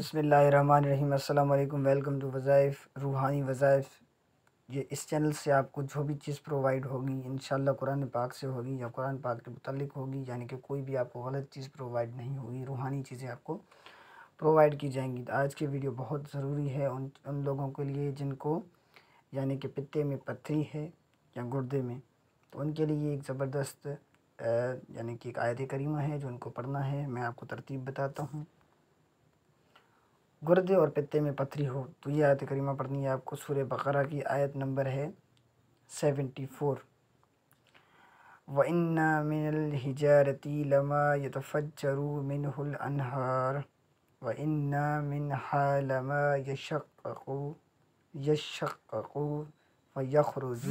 بسم اللہ الرحمن الرحیم۔ السلام علیکم، ویلکم ٹو وظائف روحانی وظائف۔ یہ اس چینل سے آپ کو جو بھی چیز پرووائڈ ہوگی انشاءاللہ قرآن پاک سے ہوگی یا قرآن پاک کے متعلق ہوگی، یعنی کہ کوئی بھی آپ کو غلط چیز پرووائڈ نہیں ہوگی، روحانی چیزیں آپ کو پرووائڈ کی جائیں گی۔ آج کی ویڈیو بہت ضروری ہے ان لوگوں کے لیے جن کو یعنی کہ پتے میں پتھری ہے یا گردے میں، تو ان کے لیے ایک زبردست یعنی کہ ایک آیت کریمہ ہے جو ان کو پڑھنا ہے۔ میں آپ کو ترتیب بتاتا ہوں۔ گردے اور پتے میں پتھری ہو تو یہ آیت کریمہ پڑھنی ہے آپ کو۔ سورہ بقرہ کی آیت نمبر ہے 74۔ وَإِنَّ مِنَ الْحِجَارَةِ لَمَا يَتَفَجَّرُ مِنْهُ الْأَنْهَارُ وَإِنَّ مِنْهَا لَمَا يَشَّقَّقُ فَيَخْرُجُ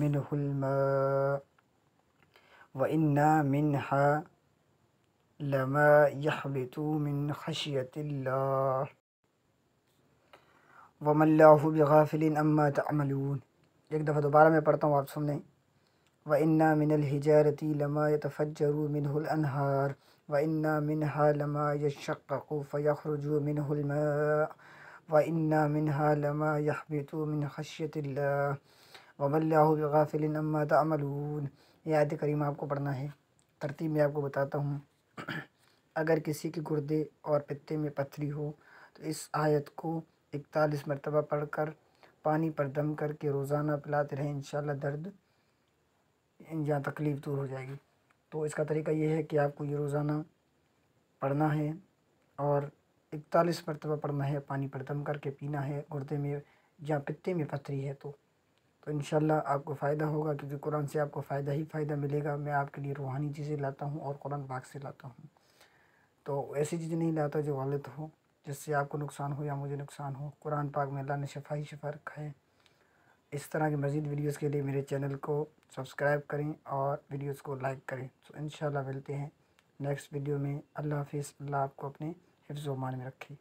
مِنْهُ الْمَاءُ وَإِنَّ مِنْهَا لَمَا يَهْبِطُ مِنْ خَشْيَةِ اللَّهِ وَمَا اللَّهُ بِغَافِلٍ عَمَّا تَعْمَلُونَ۔ ایک دفعہ دوبارہ میں پڑھتا ہوں، آپ سن لیں۔ وَإِنَّ مِنَ الْحِجَارَةِ لَمَا يَتَفَجَّرُ مِنْهُ الْأَنْهَارُ وَإِنَّ مِنْهَا لَمَا يَشَّقَّقُ فَيَخْرُجُ مِنْهُ الْمَاءُ وَإِنَّ مِنْهَا لَمَا يَهْبِطُ مِنْ خَشْيَةِ اللَّهِ وَمَا اللَّهُ بِغَافِلٍ عَمَّا تَعْمَلُونَ۔ یہ آیت کریمہ آپ کو پڑھنا ہے۔ ترتیب میں آپ کو بتاتا ہوں۔ اگر کسی کے گردے اور پتے میں پتھری ہو تو اس آیت کو 41 مرتبہ پڑھ کر پانی پر دم کر کے روزانہ پلاتے رہیں، انشاءاللہ درد یا تکلیف دور ہو جائے گی۔ تو اس کا طریقہ یہ ہے کہ آپ کو یہ روزانہ پڑھنا ہے اور 41 مرتبہ پڑھنا ہے، پانی پر دم کر کے پینا ہے۔ گردے میں یا پتے میں پتھری ہے تو انشاءاللہ آپ کو فائدہ ہوگا، کیونکہ قرآن سے آپ کو فائدہ ہی فائدہ ملے گا۔ میں آپ کے لیے روحانی چیزیں لاتا ہوں اور قرآن پاک سے لاتا ہوں، تو ایسی چیزیں نہیں لاتا جو غلط ہو، جس سے آپ کو نقصان ہو یا مجھے نقصان ہو۔ قرآن پاک میں اللہ نے شفا ہی شفا رکھا ہے۔ اس طرح کی مزید ویڈیوز کے لیے میرے چینل کو سبسکرائب کریں اور ویڈیوز کو لائک کریں۔ تو انشاءاللہ ملتے ہیں نیکسٹ ویڈیو میں۔ اللہ حافظ۔ اللہ آپ کو اپنے حفظ و امان میں رکھے۔